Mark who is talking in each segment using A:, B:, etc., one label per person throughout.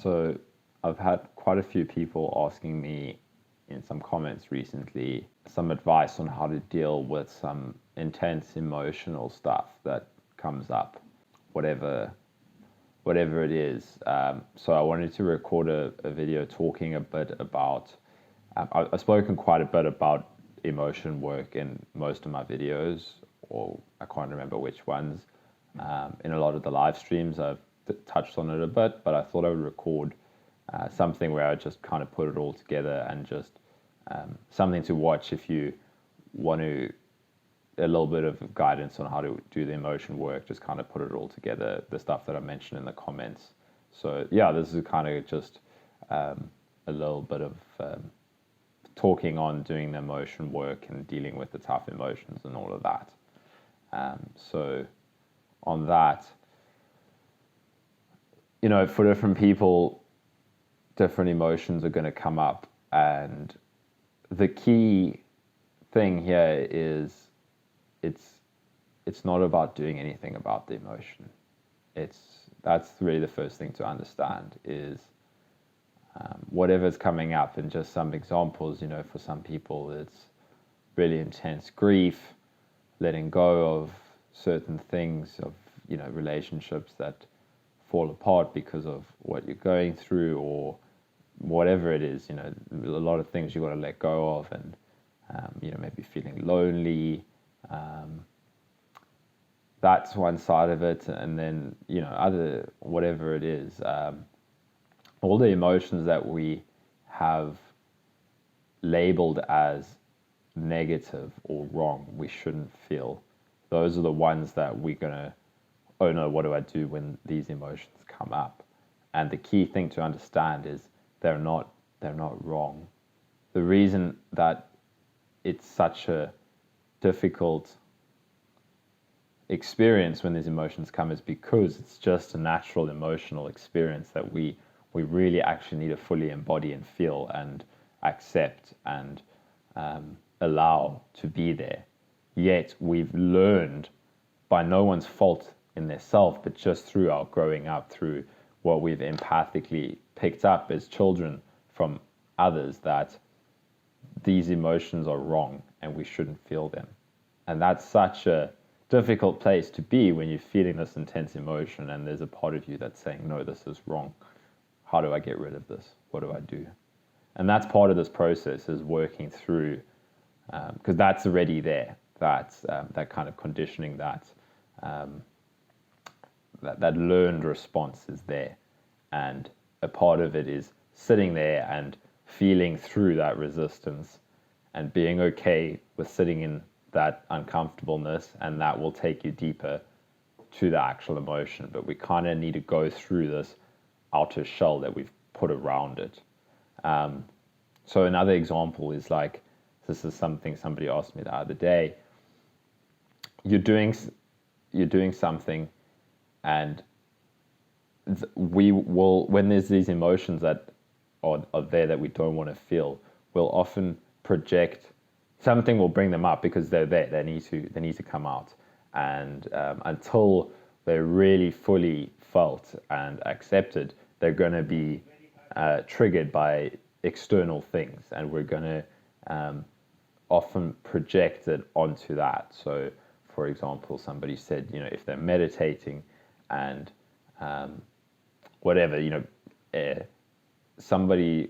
A: So I've had quite a few people asking me in some comments recently some advice on how to deal with some intense emotional stuff that comes up, whatever it is. So I wanted to record a video talking a bit about. I've spoken quite a bit about emotion work in most of my videos, or I can't remember which ones. In a lot of the live streams, I've touched on it a bit, but I thought I would record something where I just kind of put it all together and just something to watch if you want to, a little bit of guidance on how to do the emotion work, just kind of put it all together, the stuff that I mentioned in the comments. So yeah, this is kind of just a little bit of talking on doing the emotion work and dealing with the tough emotions and all of that. So on that, for different people, different emotions are going to come up, and the key thing here is it's not about doing anything about the emotion. That's really the first thing to understand is whatever's coming up. And just some examples, for some people it's really intense grief, letting go of certain things, of relationships that fall apart because of what you're going through, or whatever it is. A lot of things you got to let go of, and maybe feeling lonely. That's one side of it, and then other, whatever it is, all the emotions that we have labeled as negative or wrong, we shouldn't feel. Those are the ones that we're gonna, oh no, what do I do when these emotions come up? And the key thing to understand is they're not wrong. The reason that it's such a difficult experience when these emotions come is because it's just a natural emotional experience that we really actually need to fully embody and feel and accept and allow to be there. Yet we've learned, by no one's fault in their self, but just through our growing up, through what we've empathically picked up as children from others, that these emotions are wrong and we shouldn't feel them. And that's such a difficult place to be when you're feeling this intense emotion and there's a part of you that's saying, no, this is wrong. How do I get rid of this? What do I do? And that's part of this process, is working through, because that's already there. That's that kind of conditioning, that learned response is there. And a part of it is sitting there and feeling through that resistance and being okay with sitting in that uncomfortableness, and that will take you deeper to the actual emotion. But we kind of need to go through this outer shell that we've put around it. So another example is, like, this is something somebody asked me the other day. You're doing something, and we will, when there's these emotions that are there that we don't want to feel, we'll often project. Something will bring them up because they're there. They need to come out, and until they're really fully felt and accepted, they're going to be triggered by external things, and we're going to often project it onto that. So, for example, somebody said, if they're meditating and whatever, somebody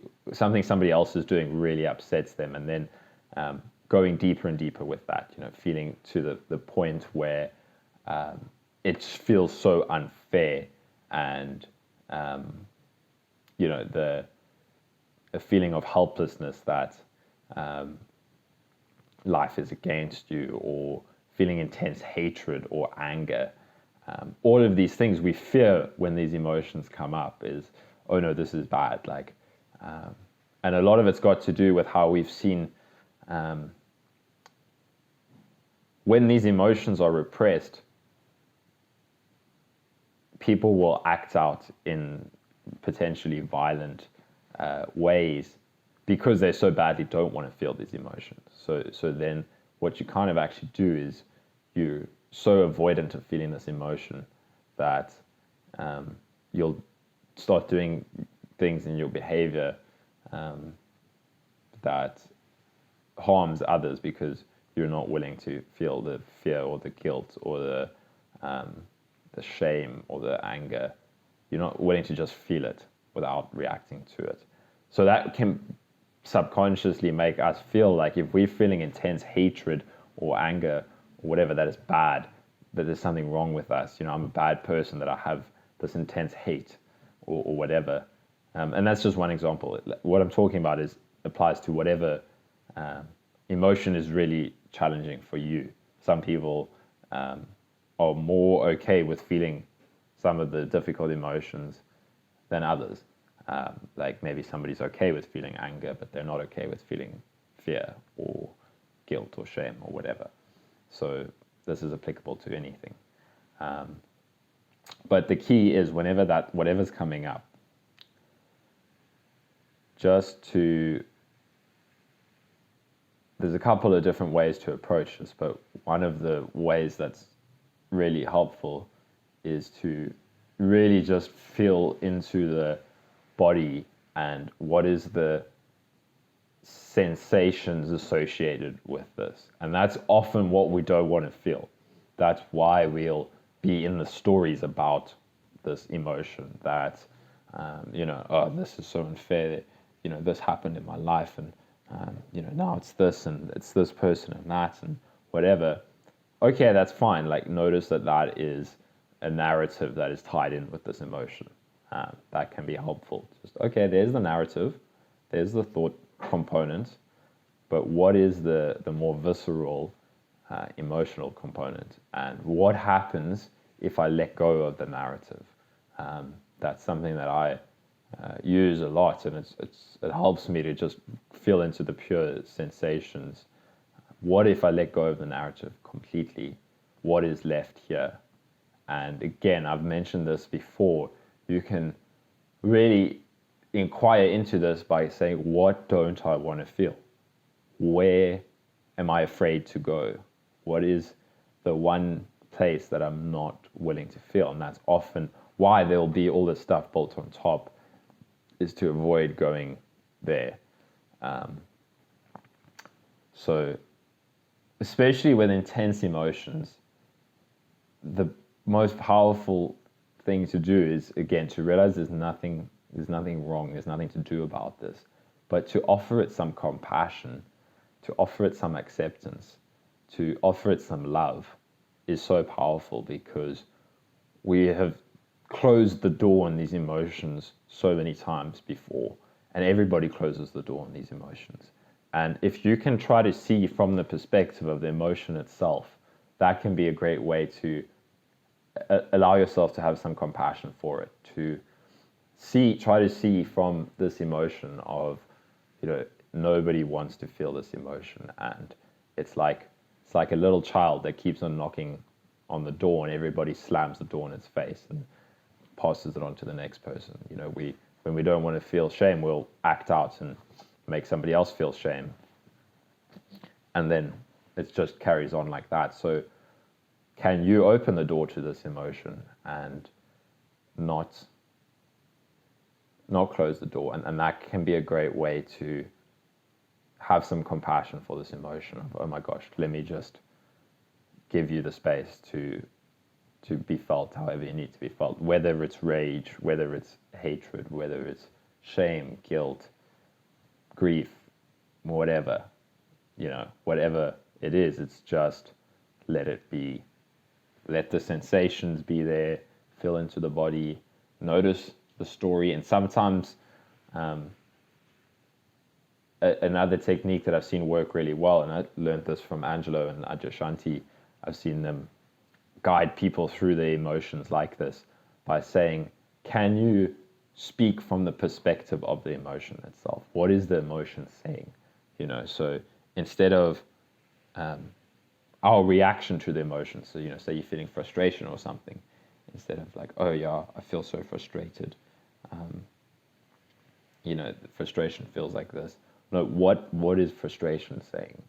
A: else is doing really upsets them, and then going deeper and deeper with that, feeling to the point where it feels so unfair, and the feeling of helplessness that life is against you, or feeling intense hatred or anger. All of these things we fear when these emotions come up is, oh no, this is bad. And a lot of it's got to do with how we've seen when these emotions are repressed, people will act out in potentially violent ways because they so badly don't want to feel these emotions. So then what you kind of actually do is you're so avoidant of feeling this emotion that you'll start doing things in your behavior that harms others because you're not willing to feel the fear or the guilt or the shame or the anger. You're not willing to just feel it without reacting to it. So that can subconsciously make us feel like if we're feeling intense hatred or anger or whatever, that is bad, that there's something wrong with us. I'm a bad person, that I have this intense hate or whatever. And that's just one example. What I'm talking about applies to whatever emotion is really challenging for you. Some people are more okay with feeling some of the difficult emotions than others. Like maybe somebody's okay with feeling anger, but they're not okay with feeling fear or guilt or shame or whatever. So this is applicable to anything. But the key is whatever's coming up, there's a couple of different ways to approach this, but one of the ways that's really helpful is to really just feel into the body and what is the sensations associated with this. And that's often what we don't want to feel. That's why we'll be in the stories about this emotion that, oh, this is so unfair, this happened in my life, and now it's this and it's this person and that and whatever. Okay, that's fine. Like, notice that is a narrative that is tied in with this emotion. That can be helpful. Just, okay, there's the narrative, there's the thought component, but what is the more visceral, emotional component? And what happens if I let go of the narrative? That's something that I use a lot, and it helps me to just feel into the pure sensations. What if I let go of the narrative completely? What is left here? And again, I've mentioned this before, you can really inquire into this by saying, what don't I want to feel? Where am I afraid to go? What is the one place that I'm not willing to feel? And that's often why there'll be all this stuff built on top, is to avoid going there. So especially with intense emotions, the most powerful thing to do is, again, to realize there's nothing wrong, there's nothing to do about this, but to offer it some compassion, to offer it some acceptance, to offer it some love is so powerful, because we have closed the door on these emotions so many times before, and everybody closes the door on these emotions. And if you can try to see from the perspective of the emotion itself, that can be a great way to allow yourself to have some compassion for it, to try to see from this emotion of, nobody wants to feel this emotion, and it's like a little child that keeps on knocking on the door, and everybody slams the door in its face and passes it on to the next person. When we don't want to feel shame, we'll act out and make somebody else feel shame, and then it just carries on like that. So can you open the door to this emotion and not close the door? And that can be a great way to have some compassion for this emotion of, oh my gosh, let me just give you the space to be felt however you need to be felt, whether it's rage, whether it's hatred, whether it's shame, guilt, grief, whatever, whatever it is, it's just let it be. Let the sensations be there, feel into the body, notice the story. And sometimes another technique that I've seen work really well, and I learned this from Angelo and Adyashanti, I've seen them guide people through their emotions like this by saying, can you speak from the perspective of the emotion itself? What is the emotion saying? So instead of our reaction to the emotion, so say you're feeling frustration or something, instead of like, oh yeah, I feel so frustrated, the frustration feels like this. No, what is frustration saying?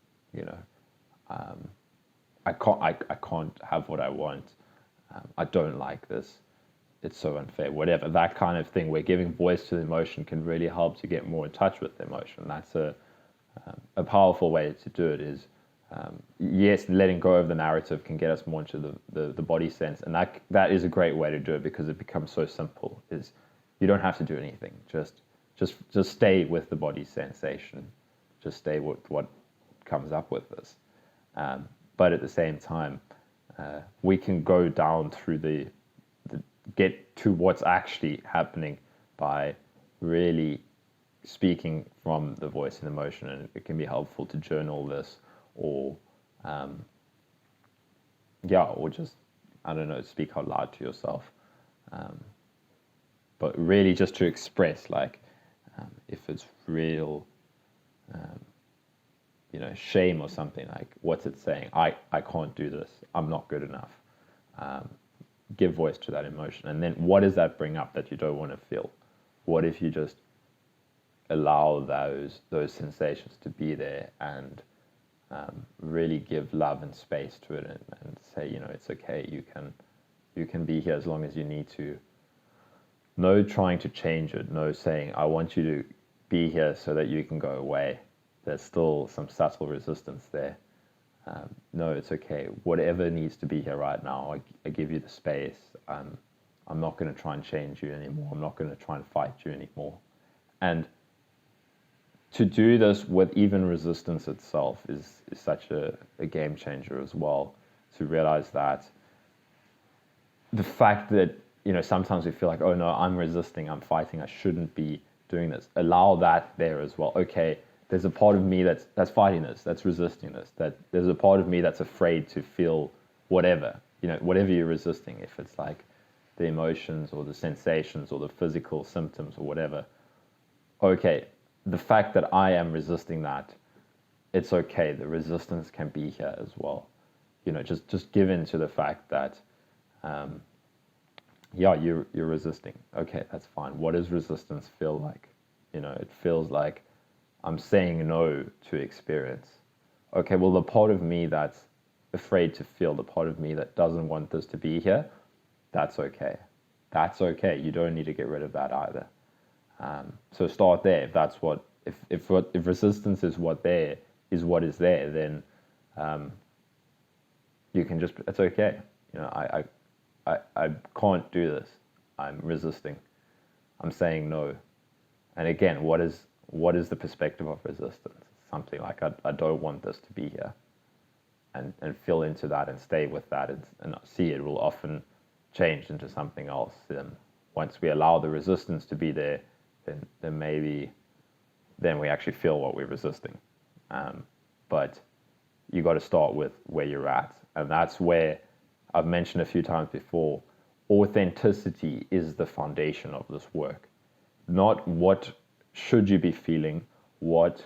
A: I can't have what I want. I don't like this. it's so unfair, whatever, that kind of thing, where giving voice to the emotion can really help to get more in touch with the emotion. That's a powerful way to do it is, yes, letting go of the narrative can get us more into the body sense. And that is a great way to do it because it becomes so simple. Is you don't have to do anything. Just stay with the body sensation. Just stay with what comes up with this. But at the same time, we can go down through get to what's actually happening by really speaking from the voice and emotion. And it can be helpful to journal this, or or just, I don't know, speak out loud to yourself. But really just to express, like, if it's real, shame or something, like, what's it saying? I can't do this. I'm not good enough. Give voice to that emotion. And then what does that bring up that you don't want to feel? What if you just allow those sensations to be there and really give love and space to it, and say, it's okay. You can be here as long as you need to. No trying to change it. No saying, I want you to be here so that you can go away. There's still some subtle resistance there. No, it's okay. Whatever needs to be here right now, I give you the space. I'm not going to try and change you anymore. I'm not going to try and fight you anymore. And to do this with even resistance itself is such a game changer as well. To realize that the fact that, sometimes we feel like, oh no, I'm resisting, I'm fighting, I shouldn't be doing this. Allow that there as well. Okay, there's a part of me that's fighting this, that's resisting this, that there's a part of me that's afraid to feel whatever, whatever you're resisting, if it's like the emotions or the sensations or the physical symptoms or whatever. Okay, the fact that I am resisting that, it's okay. The resistance can be here as well. Just give in to the fact that, you're resisting. Okay, that's fine. What does resistance feel like? It feels like I'm saying no to experience. Okay, well, the part of me that's afraid to feel, the part of me that doesn't want this to be here, that's okay. That's okay. You don't need to get rid of that either. So start there. If that's if resistance is what is there, then you can just, it's okay. I can't do this. I'm resisting. I'm saying no. And again, what is the perspective of resistance? Something like, I don't want this to be here. And feel into that and stay with that, and see it will often change into something else. Once we allow the resistance to be there, then maybe we actually feel what we're resisting. But you got to start with where you're at. And that's where I've mentioned a few times before, authenticity is the foundation of this work. Not what should you be feeling, what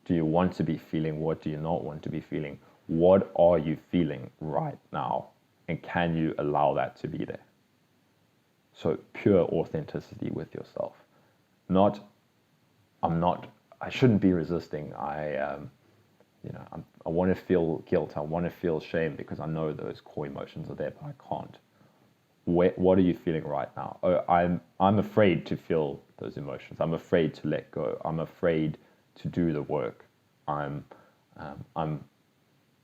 A: do you want to be feeling, what do you not want to be feeling, what are you feeling right now, and can you allow that to be there? So pure authenticity with yourself. Not, I shouldn't be resisting, I want to feel guilt, I want to feel shame because I know those core emotions are there, but I can't. What are you feeling right now? Oh, I'm afraid to feel those emotions. I'm afraid to let go. I'm afraid to do the work. I'm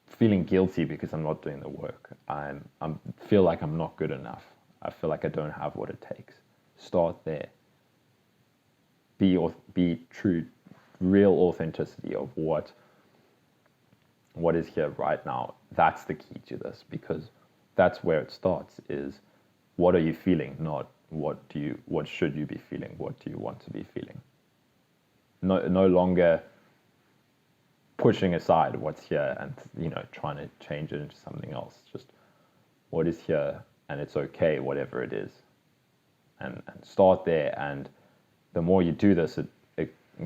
A: feeling guilty because I'm not doing the work. I feel like I'm not good enough. I feel like I don't have what it takes. Start there. Be true, real authenticity of what is here right now. That's the key to this, because that's where it starts, is what are you feeling, not what should you be feeling, what do you want to be feeling. No longer pushing aside what's here and trying to change it into something else. Just what is here, and it's okay, whatever it is. And start there, and the more you do this, it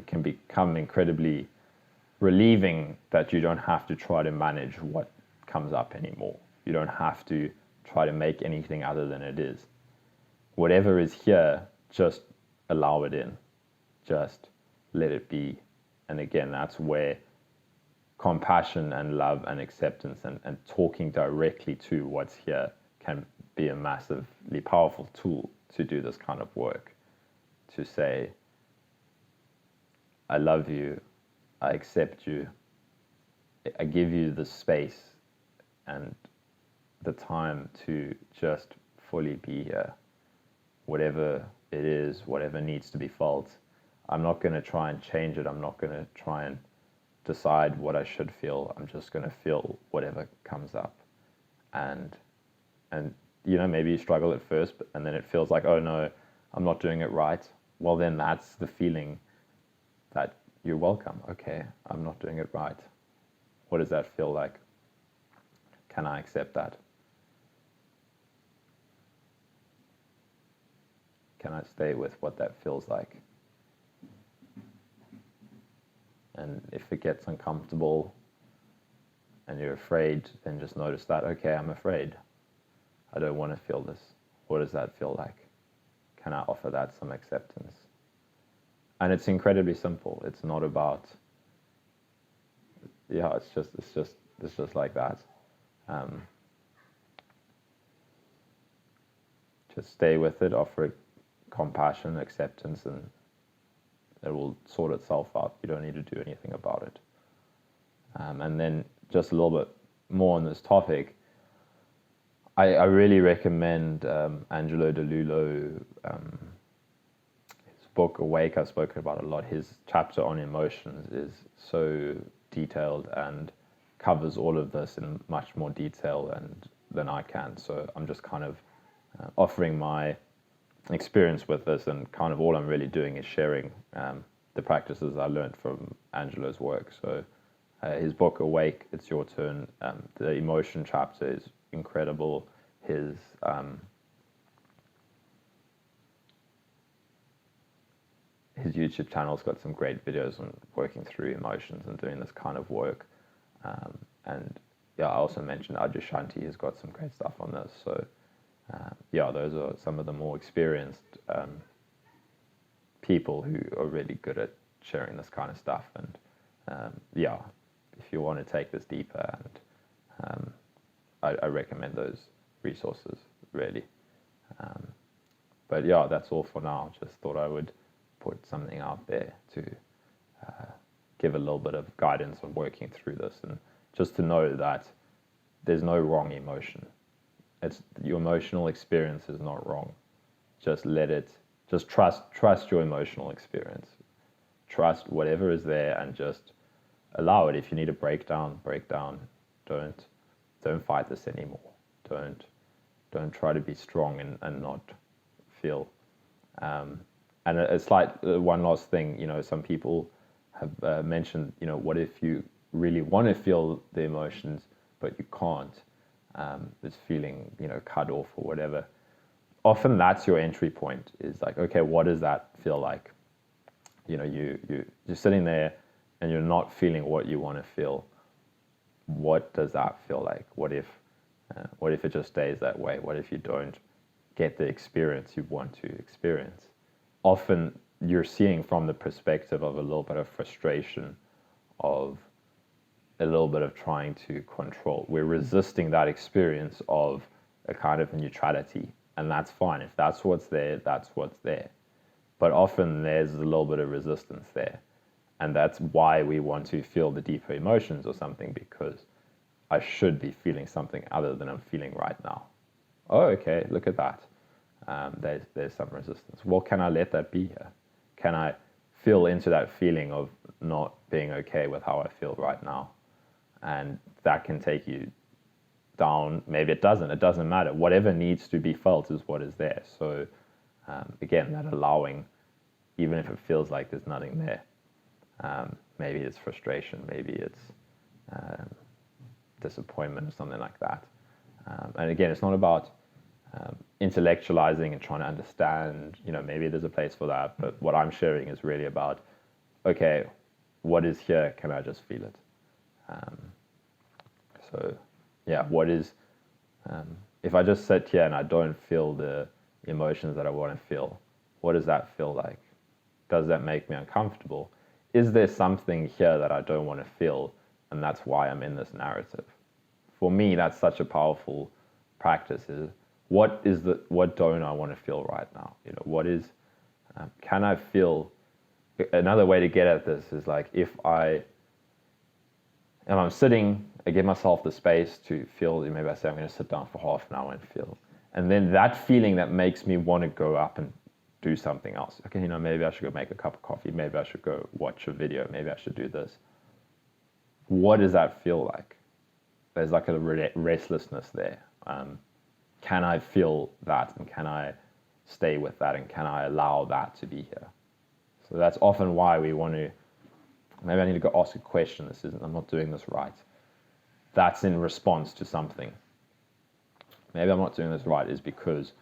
A: can become incredibly relieving that you don't have to try to manage what comes up anymore. You don't have to try to make anything other than it is. Whatever is here, just allow it in. Just let it be. And again, that's where compassion and love and acceptance and talking directly to what's here can be a massively powerful tool to do this kind of work. To say, I love you, I accept you, I give you the space and the time to just fully be here. Whatever it is, whatever needs to be felt, I'm not going to try and change it. I'm not going to try and decide what I should feel. I'm just going to feel whatever comes up. And maybe you struggle at first, and then it feels like, oh no, I'm not doing it right. Well, then that's the feeling that you're welcome. Okay, I'm not doing it right. What does that feel like? Can I accept that? Can I stay with what that feels like? And if it gets uncomfortable and you're afraid, then just notice that, okay, I'm afraid. I don't want to feel this. What does that feel like? Can I offer that some acceptance? And it's incredibly simple. It's not about, it's just like that. Just stay with it, offer it compassion, acceptance, and it will sort itself out. You don't need to do anything about it. And then just a little bit more on this topic, I really recommend Angelo DeLullo, his book Awake. I've spoken about a lot. His chapter on emotions is so detailed and covers all of this in much more detail than I can. So I'm just kind of offering my experience with this, and kind of all I'm really doing is sharing the practices I learned from Angelo's work. So his book Awake, It's Your Turn. The emotion chapter is incredible. His YouTube channel's got some great videos on working through emotions and doing this kind of work. And I also mentioned Adyashanti has got some great stuff on this. So those are some of the more experienced people who are really good at sharing this kind of stuff. And if you want to take this deeper, and I recommend those resources, really. But that's all for now. Just thought I would put something out there to give a little bit of guidance on working through this, and just to know that there's no wrong emotion. Your emotional experience is not wrong. Just trust your emotional experience. Trust whatever is there and just allow it. If you need a breakdown, break down. Don't fight this anymore. Don't try to be strong and not feel. And a slight one last thing, some people have mentioned, what if you really want to feel the emotions, but you can't? This feeling, cut off or whatever. Often that's your entry point, is like, okay, what does that feel like? You're sitting there and you're not feeling what you want to feel. What does that feel like? What if it just stays that way? What if you don't get the experience you want to experience? Often you're seeing from the perspective of a little bit of frustration, of a little bit of trying to control. We're resisting that experience of a kind of neutrality, and that's fine. If that's what's there, that's what's there. But often there's a little bit of resistance there, and that's why we want to feel the deeper emotions or something, because I should be feeling something other than I'm feeling right now. Oh, okay, look at that. There's some resistance. Well, can I let that be here? Can I feel into that feeling of not being okay with how I feel right now? And that can take you down. Maybe it doesn't matter. Whatever needs to be felt is what is there. So again, that allowing, even if it feels like there's nothing there. Maybe it's frustration, maybe it's disappointment or something like that. And again, it's not about intellectualizing and trying to understand, maybe there's a place for that, but what I'm sharing is really about, okay, what is here? Can I just feel it? What is, if I just sit here and I don't feel the emotions that I want to feel, what does that feel like? Does that make me uncomfortable? Is there something here that I don't want to feel, and that's why I'm in this narrative? For me, that's such a powerful practice, is what don't I want to feel right now? What is, can I feel, another way to get at this is like, if I'm sitting, I give myself the space to feel, maybe I say I'm going to sit down for half an hour and feel. And then that feeling that makes me want to go up and do something else. Okay, maybe I should go make a cup of coffee. Maybe I should go watch a video. Maybe I should do this. What does that feel like? There's like a restlessness there. Can I feel that? And can I stay with that? And can I allow that to be here? So that's often why we want to, maybe I need to go ask a question. I'm not doing this right. That's in response to something. Maybe I'm not doing this right is because,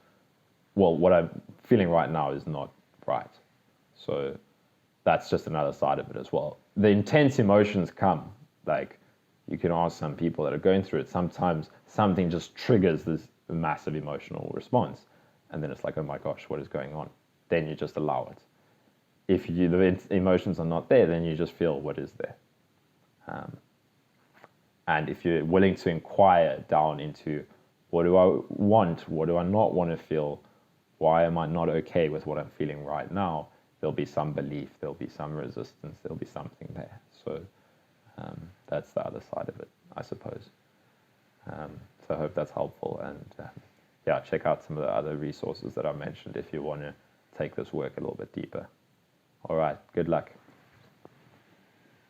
A: well, what I'm feeling right now is not right. So that's just another side of it as well. The intense emotions come, like you can ask some people that are going through it, sometimes something just triggers this massive emotional response. And then it's like, oh my gosh, what is going on? Then you just allow it. If the emotions are not there, then you just feel what is there. And if you're willing to inquire down into what do I want, what do I not want to feel, why am I not okay with what I'm feeling right now, there'll be some belief, there'll be some resistance, there'll be something there. So that's the other side of it, I suppose. So I hope that's helpful. And yeah, check out some of the other resources that I mentioned if you want to take this work a little bit deeper. All right, good luck.